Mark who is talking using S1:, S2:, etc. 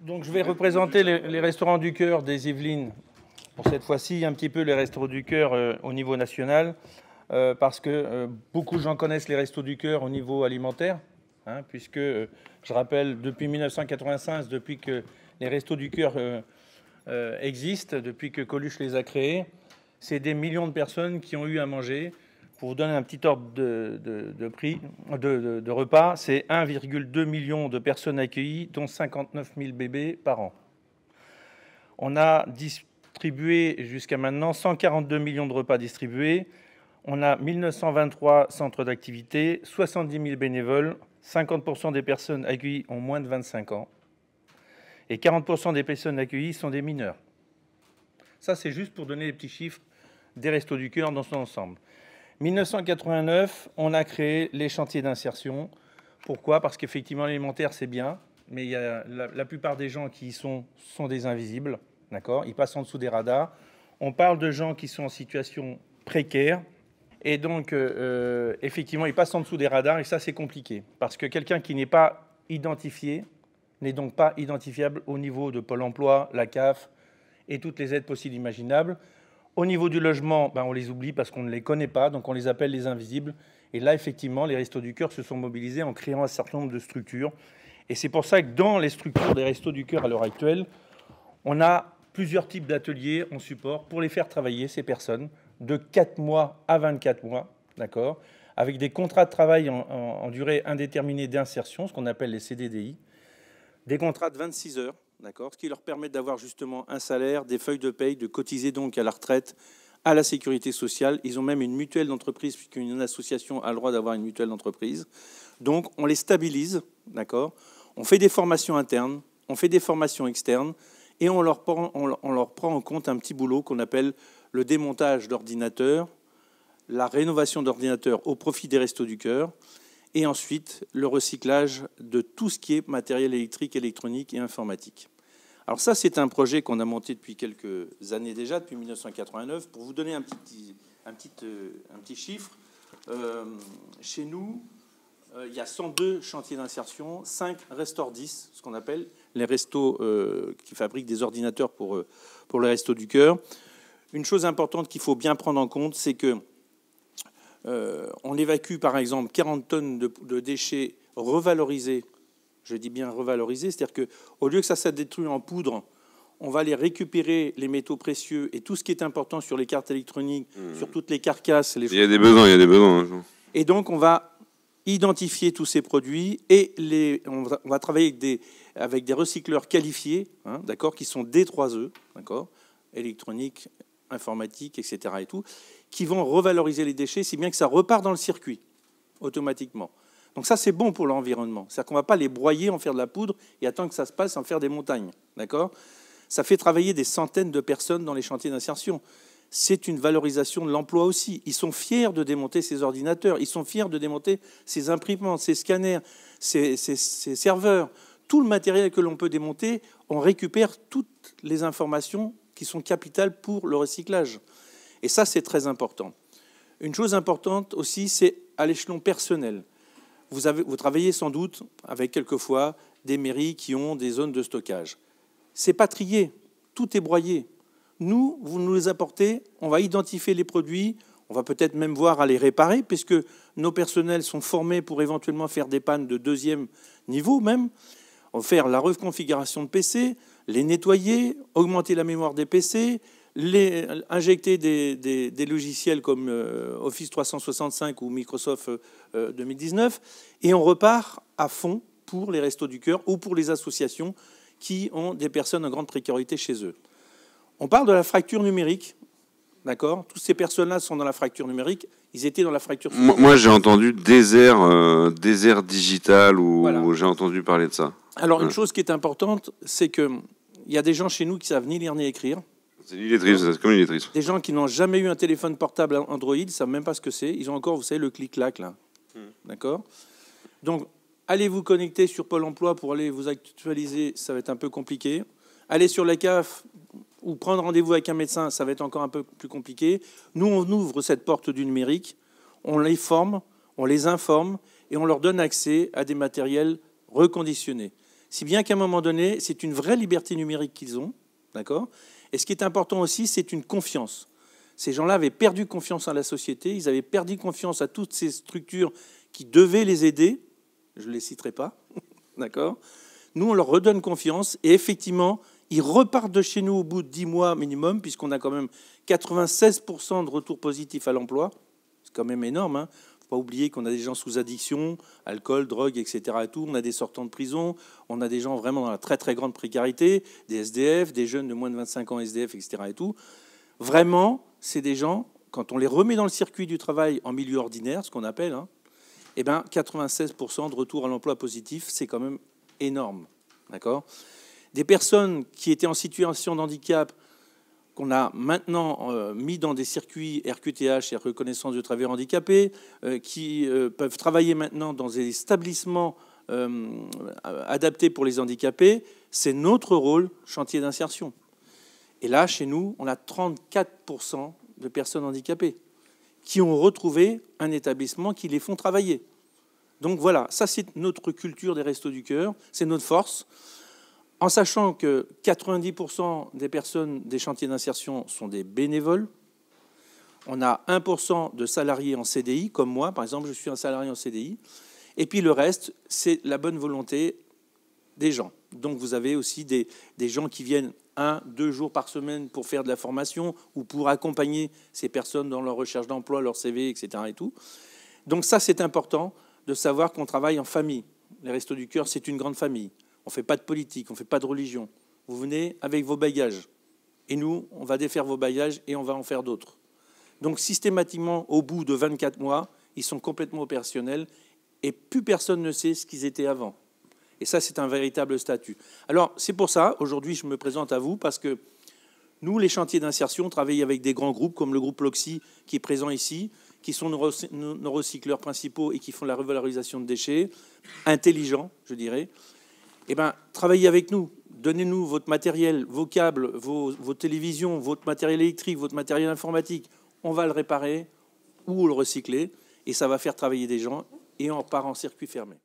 S1: Donc je vais représenter les restaurants du cœur des Yvelines, pour cette fois-ci un petit peu les restaurants du cœur au niveau national, parce que beaucoup de gens connaissent les restos du cœur au niveau alimentaire, hein, puisque, je rappelle, depuis 1985, depuis que les restos du cœur existent, depuis que Coluche les a créés, c'est des millions de personnes qui ont eu à manger. Pour vous donner un petit ordre de prix de repas, c'est 1,2 million de personnes accueillies, dont 59 000 bébés par an. On a distribué jusqu'à maintenant 142 millions de repas distribués. On a 1923 centres d'activité, 70 000 bénévoles, 50% des personnes accueillies ont moins de 25 ans et 40% des personnes accueillies sont des mineurs. Ça, c'est juste pour donner les petits chiffres des Restos du Cœur dans son ensemble. 1989, on a créé les chantiers d'insertion. Pourquoi? Parce qu'effectivement, l'alimentaire, c'est bien, mais il y a la plupart des gens qui y sont des invisibles, d'accord? Ils passent en dessous des radars. On parle de gens qui sont en situation précaire, et donc, effectivement, ils passent en dessous des radars, et ça, c'est compliqué, parce que quelqu'un qui n'est pas identifié n'est donc pas identifiable au niveau de Pôle emploi, la CAF et toutes les aides possibles imaginables. Au niveau du logement, on les oublie parce qu'on ne les connaît pas, donc on les appelle les invisibles. Et là, effectivement, les Restos du Cœur se sont mobilisés en créant un certain nombre de structures. Et c'est pour ça que dans les structures des Restos du Cœur à l'heure actuelle, on a plusieurs types d'ateliers en support pour les faire travailler, ces personnes, de 4 mois à 24 mois, d'accord, avec des contrats de travail en durée indéterminée d'insertion, ce qu'on appelle les CDDI, des contrats de 26 heures, d'accord, ce qui leur permet d'avoir justement un salaire, des feuilles de paye, de cotiser donc à la retraite, à la sécurité sociale. Ils ont même une mutuelle d'entreprise, puisqu'une association a le droit d'avoir une mutuelle d'entreprise. Donc, on les stabilise, d'accord. On fait des formations internes, on fait des formations externes, et on leur prend en compte un petit boulot qu'on appelle le démontage d'ordinateurs, la rénovation d'ordinateurs au profit des Restos du Cœur, et ensuite le recyclage de tout ce qui est matériel électrique, électronique et informatique. Alors ça, c'est un projet qu'on a monté depuis quelques années déjà, depuis 1989. Pour vous donner un petit chiffre, chez nous, il y a 102 chantiers d'insertion, 5 Restore 10, ce qu'on appelle les restos qui fabriquent des ordinateurs pour les Restos du Cœur. Une chose importante qu'il faut bien prendre en compte, c'est que on évacue par exemple 40 tonnes de déchets revalorisés. Je dis bien revalorisés, c'est-à-dire qu'au lieu que ça détruit en poudre, on va les récupérer, les métaux précieux et tout ce qui est important sur les cartes électroniques, sur toutes les carcasses.
S2: Il y a des besoins. Hein.
S1: Et donc on va identifier tous ces produits et on va travailler avec des recycleurs qualifiés, hein, d'accord, qui sont D3E, d'accord, électronique, informatique, etc. et tout, qui vont revaloriser les déchets, si bien que ça repart dans le circuit automatiquement. Donc ça, c'est bon pour l'environnement. C'est-à-dire qu'on ne va pas les broyer, en faire de la poudre et attendre que ça se passe, en faire des montagnes. D'accord ? Ça fait travailler des centaines de personnes dans les chantiers d'insertion. C'est une valorisation de l'emploi aussi. Ils sont fiers de démonter ces ordinateurs. Ils sont fiers de démonter ces imprimantes, ces scanners, ces serveurs. Tout le matériel que l'on peut démonter, on récupère toutes les informations qui sont capitales pour le recyclage. Et ça, c'est très important. Une chose importante aussi, c'est à l'échelon personnel. Vous travaillez sans doute avec quelquefois des mairies qui ont des zones de stockage. C'est pas trié, tout est broyé. Nous, vous nous les apportez, on va identifier les produits, on va peut-être même voir à les réparer, puisque nos personnels sont formés pour éventuellement faire des pannes de 2e niveau même. On va faire la reconfiguration de PC, les nettoyer, augmenter la mémoire des PC, injecter des logiciels comme Office 365 ou Microsoft 2019, et on repart à fond pour les Restos du Cœur ou pour les associations qui ont des personnes en grande précarité chez eux. On parle de la fracture numérique, d'accord ? Toutes ces personnes-là sont dans la fracture numérique. Ils étaient dans la fracture.
S2: Moi, j'ai entendu désert digital, ou voilà. J'ai entendu parler de ça.
S1: Alors, une chose qui est importante, c'est qu'il y a des gens chez nous qui savent ni lire ni écrire.
S2: C'est l'illettriste, c'est comme l'illettriste.
S1: Des gens qui n'ont jamais eu un téléphone portable Android, ils ne savent même pas ce que c'est. Ils ont encore, vous savez, le clic-clac, là. D'accord ? Donc, allez vous connecter sur Pôle emploi pour aller vous actualiser, ça va être un peu compliqué. Aller sur la CAF ou prendre rendez-vous avec un médecin, ça va être encore un peu plus compliqué. Nous, on ouvre cette porte du numérique, on les forme, on les informe et on leur donne accès à des matériels reconditionnés. Si bien qu'à un moment donné, c'est une vraie liberté numérique qu'ils ont, d'accord? Et ce qui est important aussi, c'est une confiance. Ces gens-là avaient perdu confiance en la société, ils avaient perdu confiance à toutes ces structures qui devaient les aider. Je ne les citerai pas, d'accord? Nous, on leur redonne confiance et effectivement, ils repartent de chez nous au bout de 10 mois minimum, puisqu'on a quand même 96% de retour positif à l'emploi. C'est quand même énorme, hein. Faut pas oublier qu'on a des gens sous addiction, alcool, drogue, etc. Et tout. On a des sortants de prison, on a des gens vraiment dans la très très grande précarité, des SDF, des jeunes de moins de 25 ans SDF, etc. Et tout. Vraiment, c'est des gens, quand on les remet dans le circuit du travail en milieu ordinaire, ce qu'on appelle, hein, eh ben 96% de retour à l'emploi positif, c'est quand même énorme, d'accord? Des personnes qui étaient en situation de handicap, qu'on a maintenant mis dans des circuits RQTH et reconnaissance de travailleurs handicapés, qui peuvent travailler maintenant dans des établissements adaptés pour les handicapés, c'est notre rôle, chantier d'insertion. Et là, chez nous, on a 34% de personnes handicapées qui ont retrouvé un établissement qui les font travailler. Donc voilà, ça c'est notre culture des Restos du Cœur, c'est notre force. En sachant que 90% des personnes des chantiers d'insertion sont des bénévoles, on a 1% de salariés en CDI, comme moi, par exemple, je suis un salarié en CDI, et puis le reste, c'est la bonne volonté des gens. Donc vous avez aussi des gens qui viennent 1-2 jours par semaine pour faire de la formation ou pour accompagner ces personnes dans leur recherche d'emploi, leur CV, etc. et tout. Donc ça, c'est important de savoir qu'on travaille en famille. Les Restos du Cœur, c'est une grande famille. On ne fait pas de politique, on ne fait pas de religion. Vous venez avec vos bagages. Et nous, on va défaire vos bagages et on va en faire d'autres. Donc systématiquement, au bout de 24 mois, ils sont complètement opérationnels et plus personne ne sait ce qu'ils étaient avant. Et ça, c'est un véritable statut. Alors, c'est pour ça, aujourd'hui, je me présente à vous parce que nous, les chantiers d'insertion, travaillons avec des grands groupes comme le groupe Loxy, qui est présent ici, qui sont nos recycleurs principaux et qui font la revalorisation de déchets, intelligents, je dirais. Eh bien, travaillez avec nous. Donnez-nous votre matériel, vos câbles, vos télévisions, votre matériel électrique, votre matériel informatique. On va le réparer ou le recycler et ça va faire travailler des gens et on part en circuit fermé.